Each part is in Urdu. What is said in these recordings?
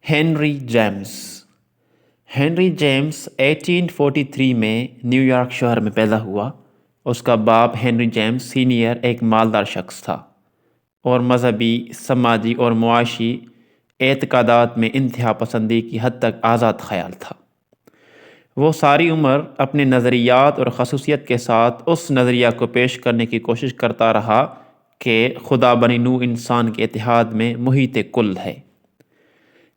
ہنری جیمز 1843 میں نیو یارک شہر میں پیدا ہوا۔ اس کا باپ ہنری جیمز سینئر ایک مالدار شخص تھا اور مذہبی، سماجی اور معاشی اعتقادات میں انتہا پسندی کی حد تک آزاد خیال تھا۔ وہ ساری عمر اپنے نظریات اور خصوصیت کے ساتھ اس نظریہ کو پیش کرنے کی کوشش کرتا رہا کہ خدا بنی نوع انسان کے اتحاد میں محیط کل ہے۔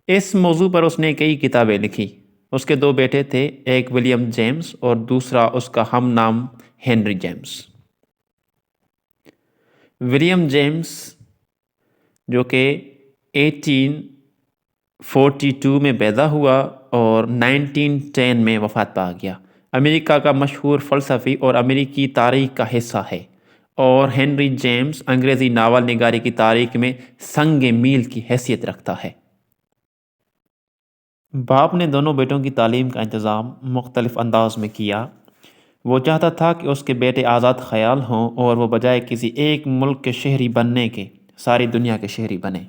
اس موضوع پر اس نے کئی کتابیں لکھی۔ اس کے 2 بیٹے تھے، ایک ولیم جیمز اور دوسرا اس کا ہم نام ہنری جیمز۔ ولیم جیمز جو کہ 1842 میں پیدا ہوا اور 1910 میں وفات پا گیا، امریکہ کا مشہور فلسفی اور امریکی تاریخ کا حصہ ہے، اور ہنری جیمز انگریزی ناول نگاری کی تاریخ میں سنگ میل کی حیثیت رکھتا ہے۔ باپ نے دونوں بیٹوں کی تعلیم کا انتظام مختلف انداز میں کیا۔ وہ چاہتا تھا کہ اس کے بیٹے آزاد خیال ہوں اور وہ بجائے کسی ایک ملک کے شہری بننے کے ساری دنیا کے شہری بنے۔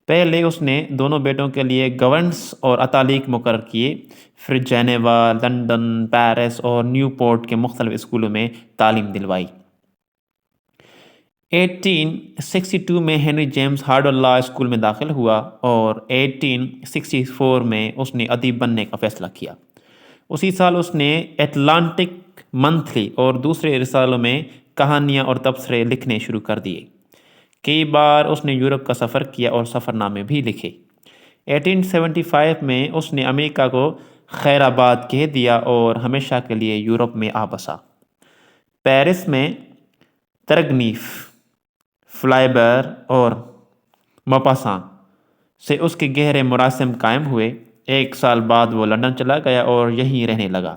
پہلے اس نے دونوں بیٹوں کے لیے گورننس اور اتالیق مقرر کیے، پھر جنیوا، لندن، پیرس اور نیو پورٹ کے مختلف اسکولوں میں تعلیم دلوائی۔ 1862 میں Henry James Harvard law school میں داخل ہوا اور 1864 میں اس نے ادیب بننے کا فیصلہ کیا۔ اسی سال اس نے اٹلانٹک منتھلی اور دوسرے رسالوں میں کہانیاں اور تبصرے لکھنے شروع کر دیے۔ کئی بار اس نے یورپ کا سفر کیا اور سفر نامے بھی لکھے۔ 1875 میں اس نے امریکہ کو خیر آباد کہہ دیا اور ہمیشہ کے لیے یورپ میں آ بسا۔ پیرس میں ترگنیف، فلائبر اور موپاساں سے اس کے گہرے مراسم قائم ہوئے۔ 1 سال بعد وہ لندن چلا گیا اور یہیں رہنے لگا۔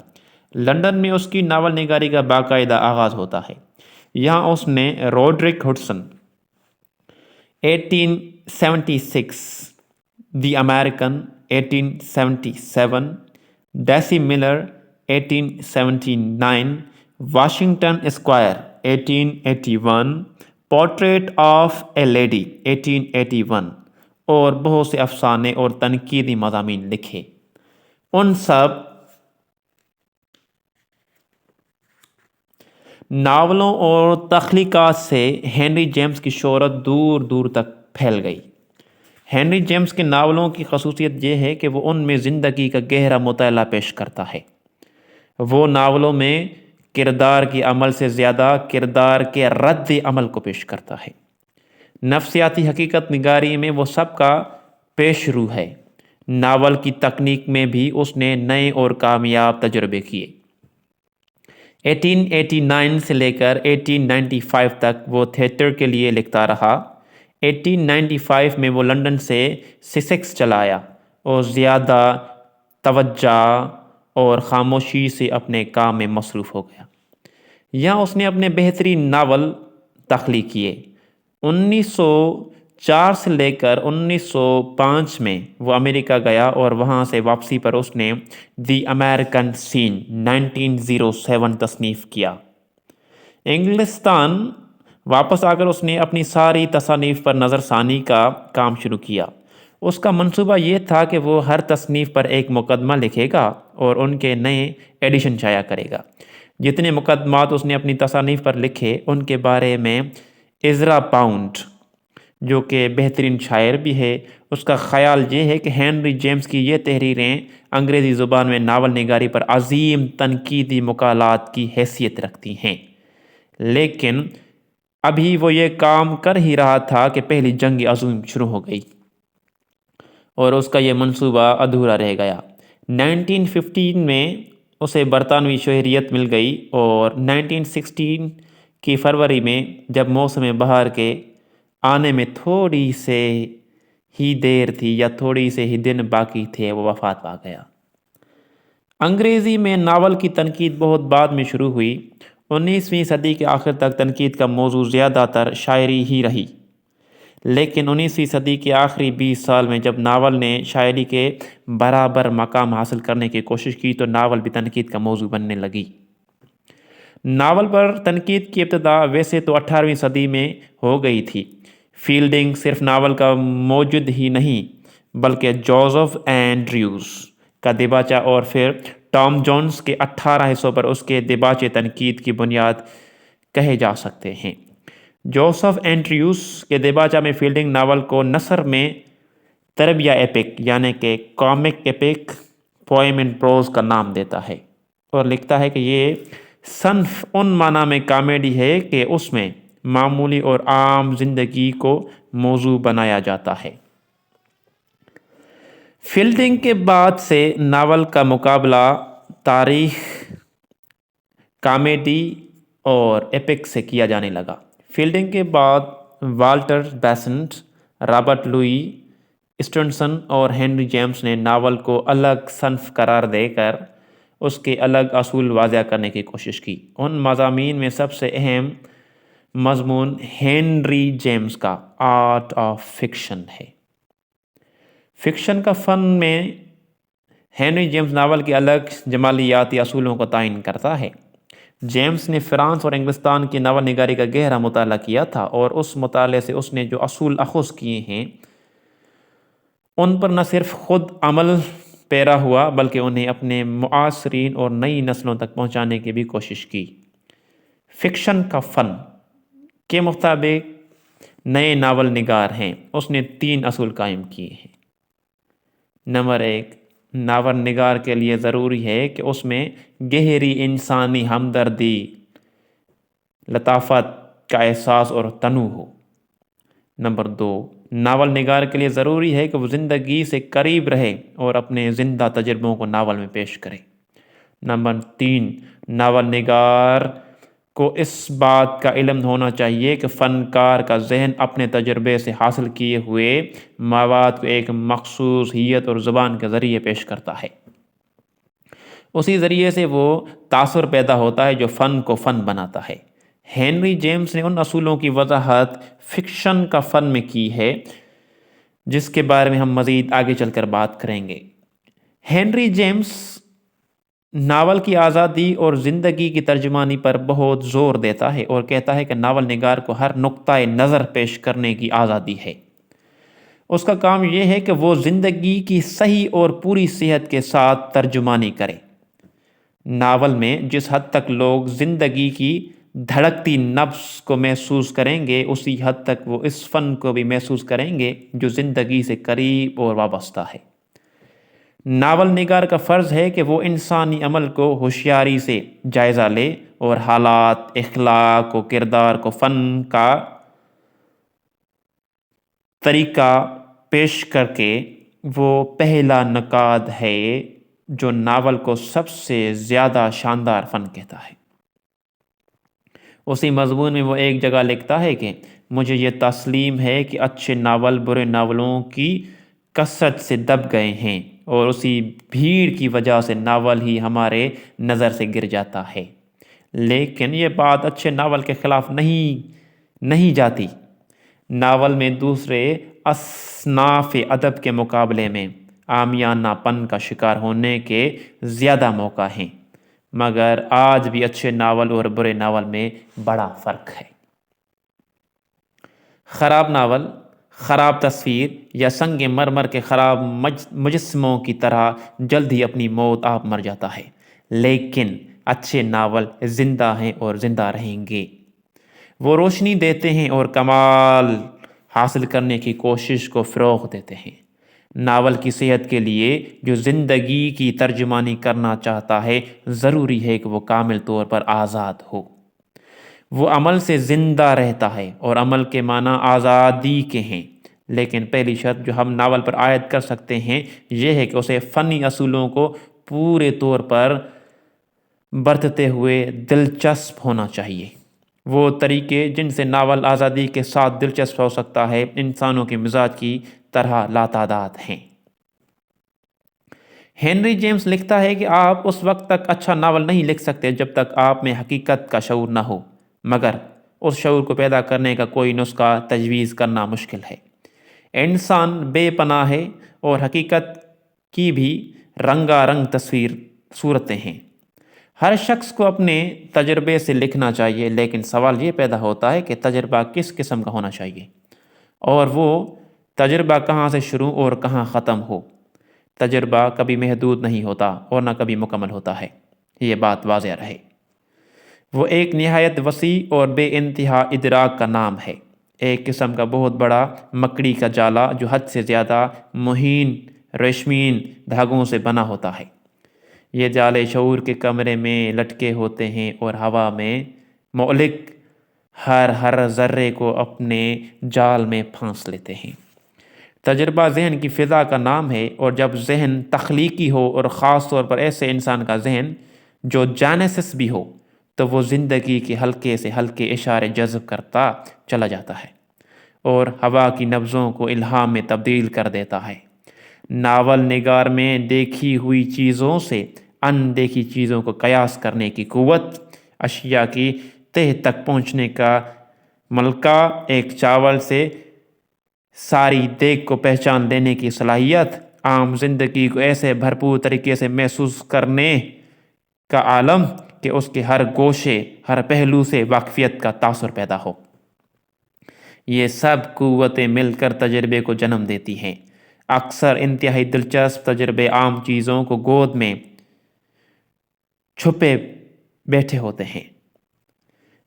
لندن میں اس کی ناول نگاری کا باقاعدہ آغاز ہوتا ہے۔ یہاں اس نے Roderick Hudson 1876، the American 1877، Daisy Miller 1879، Washington Square 1881، portrait of a lady 1881 اور بہت سے افسانے اور تنقیدی مضامین لکھے۔ ان سب ناولوں اور تخلیقات سے ہنری جیمز کی شہرت دور دور تک پھیل گئی۔ ہنری جیمز کے ناولوں کی خصوصیت یہ ہے کہ وہ ان میں زندگی کا گہرا مطالعہ پیش کرتا ہے۔ وہ ناولوں میں کردار کے عمل سے زیادہ کردار کے رد عمل کو پیش کرتا ہے۔ نفسیاتی حقیقت نگاری میں وہ سب کا پیش رو ہے۔ ناول کی تکنیک میں بھی اس نے نئے اور کامیاب تجربے کیے۔ 1889 سے لے کر 1895 تک وہ تھیٹر کے لیے لکھتا رہا۔ 1895 میں وہ لندن سے سسیکس چلا آیا اور زیادہ توجہ اور خاموشی سے اپنے کام میں مصروف ہو گیا۔ یہاں اس نے اپنے بہترین ناول تخلیق کیے۔ 1904 سے لے کر 1905 میں وہ امریکہ گیا اور وہاں سے واپسی پر اس نے دی امریکن سین 1907 تصنیف کیا۔ انگلستان واپس آ کر اس نے اپنی ساری تصانیف پر نظر ثانی کا کام شروع کیا۔ اس کا منصوبہ یہ تھا کہ وہ ہر تصنیف پر ایک مقدمہ لکھے گا اور ان کے نئے ایڈیشن شائع کرے گا۔ جتنے مقدمات اس نے اپنی تصانیف پر لکھے ان کے بارے میں عزرا پاؤنڈ، جو کہ بہترین شاعر بھی ہے، اس کا خیال یہ ہے کہ ہنری جیمز کی یہ تحریریں انگریزی زبان میں ناول نگاری پر عظیم تنقیدی مقالات کی حیثیت رکھتی ہیں، لیکن ابھی وہ یہ کام کر ہی رہا تھا کہ پہلی جنگ عظیم شروع ہو گئی اور اس کا یہ منصوبہ ادھورا رہ گیا۔ 1915 میں اسے برطانوی شہریت مل گئی اور 1916 کی فروری میں جب موسم بہار کے آنے میں تھوڑی سے ہی دیر تھی یا تھوڑی سے ہی دن باقی تھے، وہ وفات پا گیا۔ انگریزی میں ناول کی تنقید بہت بعد میں شروع ہوئی۔ 19ویں صدی کے آخر تک تنقید کا موضوع زیادہ تر شاعری ہی رہی، لیکن 19ویں صدی کے آخری 20 سال میں جب ناول نے شاعری کے برابر مقام حاصل کرنے کی کوشش کی تو ناول بھی تنقید کا موضوع بننے لگی۔ ناول پر تنقید کی ابتدا ویسے تو 18ویں صدی میں ہو گئی تھی۔ فیلڈنگ صرف ناول کا موجد ہی نہیں بلکہ جوزف اینڈریوز کا دیباچہ اور پھر ٹام جونز کے 18 حصوں پر اس کے دیباچے تنقید کی بنیاد کہے جا سکتے ہیں۔ جوزف اینڈریوز کے دیباچہ میں فیلڈنگ ناول کو نثر میں تربیہ ایپک یعنی کہ کامک ایپک پوئم ان پروز کا نام دیتا ہے اور لکھتا ہے کہ یہ صنف ان معنی میں کامیڈی ہے کہ اس میں معمولی اور عام زندگی کو موضوع بنایا جاتا ہے۔ فیلڈنگ کے بعد سے ناول کا مقابلہ تاریخ، کامیڈی اور ایپک سے کیا جانے لگا۔ فیلڈنگ کے بعد والٹر بیسنٹ، رابرٹ لوئی اسٹیونسن اور ہنری جیمز نے ناول کو الگ صنف قرار دے کر اس کے الگ اصول واضح کرنے کی کوشش کی۔ ان مضامین میں سب سے اہم مضمون ہنری جیمز کا آرٹ آف فکشن ہے۔ فکشن کا فن میں ہنری جیمز ناول کے الگ جمالیاتی اصولوں کو تعین کرتا ہے۔ جیمز نے فرانس اور انگلستان کی ناول نگاری کا گہرا مطالعہ کیا تھا اور اس مطالعے سے اس نے جو اصول اخذ کیے ہیں ان پر نہ صرف خود عمل پیرا ہوا بلکہ انہیں اپنے معاصرین اور نئی نسلوں تک پہنچانے کی بھی کوشش کی۔ فکشن کا فن کے مطابق نئے ناول نگار ہیں، اس نے 3 اصول قائم کیے ہیں۔ نمبر 1، ناول نگار کے لیے ضروری ہے کہ اس میں گہری انسانی ہمدردی، لطافت کا احساس اور تنوع ہو۔ نمبر 2، ناول نگار کے لیے ضروری ہے کہ وہ زندگی سے قریب رہے اور اپنے زندہ تجربوں کو ناول میں پیش کرے۔ نمبر 3، ناول نگار کو اس بات کا علم ہونا چاہیے کہ فنکار کا ذہن اپنے تجربے سے حاصل کیے ہوئے مواد کو ایک مخصوص ہیت اور زبان کے ذریعے پیش کرتا ہے۔ اسی ذریعے سے وہ تاثر پیدا ہوتا ہے جو فن کو فن بناتا ہے۔ ہنری جیمز نے ان اصولوں کی وضاحت فکشن کا فن میں کی ہے جس کے بارے میں ہم مزید آگے چل کر بات کریں گے۔ ہنری جیمز ناول کی آزادی اور زندگی کی ترجمانی پر بہت زور دیتا ہے اور کہتا ہے کہ ناول نگار کو ہر نقطۂ نظر پیش کرنے کی آزادی ہے۔ اس کا کام یہ ہے کہ وہ زندگی کی صحیح اور پوری صحت کے ساتھ ترجمانی کرے۔ ناول میں جس حد تک لوگ زندگی کی دھڑکتی نبض کو محسوس کریں گے اسی حد تک وہ اس فن کو بھی محسوس کریں گے جو زندگی سے قریب اور وابستہ ہے۔ ناول نگار کا فرض ہے کہ وہ انسانی عمل کو ہوشیاری سے جائزہ لے اور حالات، اخلاق و کردار کو فن کا طریقہ پیش کر کے وہ پہلا نقاد ہے جو ناول کو سب سے زیادہ شاندار فن کہتا ہے۔ اسی مضمون میں وہ ایک جگہ لکھتا ہے کہ مجھے یہ تسلیم ہے کہ اچھے ناول برے ناولوں کی کثرت سے دب گئے ہیں اور اسی بھیڑ کی وجہ سے ناول ہی ہمارے نظر سے گر جاتا ہے، لیکن یہ بات اچھے ناول کے خلاف نہیں جاتی۔ ناول میں دوسرے اصناف ادب کے مقابلے میں عامیانہ پن کا شکار ہونے کے زیادہ موقع ہیں، مگر آج بھی اچھے ناول اور برے ناول میں بڑا فرق ہے۔ خراب ناول، خراب تصویر یا سنگ مرمر کے خراب مجسموں کی طرح جلد ہی اپنی موت آپ مر جاتا ہے، لیکن اچھے ناول زندہ ہیں اور زندہ رہیں گے۔ وہ روشنی دیتے ہیں اور کمال حاصل کرنے کی کوشش کو فروغ دیتے ہیں۔ ناول کی صحت کے لیے جو زندگی کی ترجمانی کرنا چاہتا ہے ضروری ہے کہ وہ کامل طور پر آزاد ہو۔ وہ عمل سے زندہ رہتا ہے اور عمل کے معنی آزادی کے ہیں، لیکن پہلی شرط جو ہم ناول پر عائد کر سکتے ہیں یہ ہے کہ اسے فنی اصولوں کو پورے طور پر برتتے ہوئے دلچسپ ہونا چاہیے۔ وہ طریقے جن سے ناول آزادی کے ساتھ دلچسپ ہو سکتا ہے انسانوں کے مزاج کی طرح لاتعداد ہیں۔ ہنری جیمز لکھتا ہے کہ آپ اس وقت تک اچھا ناول نہیں لکھ سکتے جب تک آپ میں حقیقت کا شعور نہ ہو، مگر اس شعور کو پیدا کرنے کا کوئی نسخہ تجویز کرنا مشکل ہے۔ انسان بے پناہ ہے اور حقیقت کی بھی رنگا رنگ صورتیں ہیں۔ ہر شخص کو اپنے تجربے سے لکھنا چاہیے، لیکن سوال یہ پیدا ہوتا ہے کہ تجربہ کس قسم کا ہونا چاہیے اور وہ تجربہ کہاں سے شروع اور کہاں ختم ہو، تجربہ کبھی محدود نہیں ہوتا اور نہ کبھی مکمل ہوتا ہے، یہ بات واضح رہے۔ وہ ایک نہایت وسیع اور بے انتہا ادراک کا نام ہے، ایک قسم کا بہت بڑا مکڑی کا جالا جو حد سے زیادہ مہین ریشمین دھاگوں سے بنا ہوتا ہے۔ یہ جالے شعور کے کمرے میں لٹکے ہوتے ہیں اور ہوا میں معلق ہر ذرے کو اپنے جال میں پھانس لیتے ہیں۔ تجربہ ذہن کی فضا کا نام ہے، اور جب ذہن تخلیقی ہو اور خاص طور پر ایسے انسان کا ذہن جو جانسس بھی ہو، تو وہ زندگی کے ہلکے سے ہلکے اشارے جذب کرتا چلا جاتا ہے اور ہوا کی نبضوں کو الہام میں تبدیل کر دیتا ہے۔ ناول نگار میں دیکھی ہوئی چیزوں سے ان دیکھی چیزوں کو قیاس کرنے کی قوت، اشیاء کی تہ تک پہنچنے کا ملکہ، ایک چاول سے ساری دیگ کو پہچان لینے کی صلاحیت، عام زندگی کو ایسے بھرپور طریقے سے محسوس کرنے کا عالم کہ اس کے ہر گوشے ہر پہلو سے واقفیت کا تاثر پیدا ہو، یہ سب قوتیں مل کر تجربے کو جنم دیتی ہیں۔ اکثر انتہائی دلچسپ تجربے عام چیزوں کو گود میں چھپے بیٹھے ہوتے ہیں۔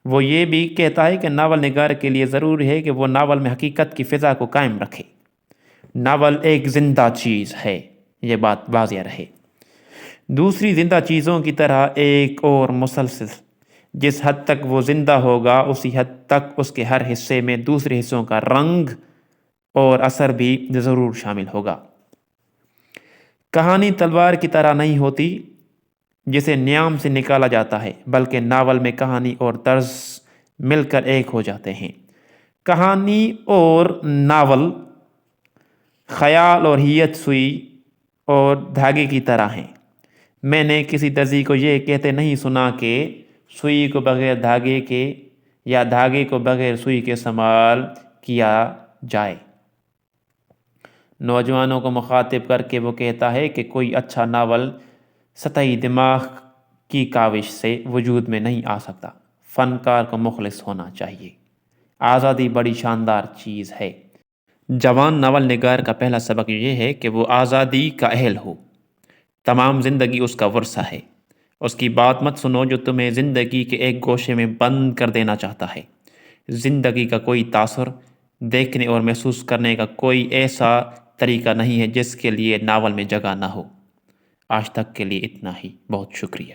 وہ یہ بھی کہتا ہے کہ ناول نگار کے لیے ضروری ہے کہ وہ ناول میں حقیقت کی فضا کو قائم رکھے۔ ناول ایک زندہ چیز ہے، یہ بات واضح رہے۔ دوسری زندہ چیزوں کی طرح ایک اور مسلسل، جس حد تک وہ زندہ ہوگا اسی حد تک اس کے ہر حصے میں دوسرے حصوں کا رنگ اور اثر بھی ضرور شامل ہوگا۔ کہانی تلوار کی طرح نہیں ہوتی جسے نیام سے نکالا جاتا ہے، بلکہ ناول میں کہانی اور طرز مل کر ایک ہو جاتے ہیں۔ کہانی اور ناول خیال اور حیت سوئی اور دھاگے کی طرح ہیں۔ میں نے کسی درزی کو یہ کہتے نہیں سنا کہ سوئی کو بغیر دھاگے کے یا دھاگے کو بغیر سوئی کے استعمال کیا جائے۔ نوجوانوں کو مخاطب کر کے وہ کہتا ہے کہ کوئی اچھا ناول سطحی دماغ کی کاوش سے وجود میں نہیں آ سکتا، فنکار کو مخلص ہونا چاہیے۔ آزادی بڑی شاندار چیز ہے۔ جوان ناول نگار کا پہلا سبق یہ ہے کہ وہ آزادی کا اہل ہو۔ تمام زندگی اس کا ورثہ ہے۔ اس کی بات مت سنو جو تمہیں زندگی کے ایک گوشے میں بند کر دینا چاہتا ہے۔ زندگی کا کوئی تاثر دیکھنے اور محسوس کرنے کا کوئی ایسا طریقہ نہیں ہے جس کے لیے ناول میں جگہ نہ ہو۔ آج تک کے لیے اتنا ہی، بہت شکریہ۔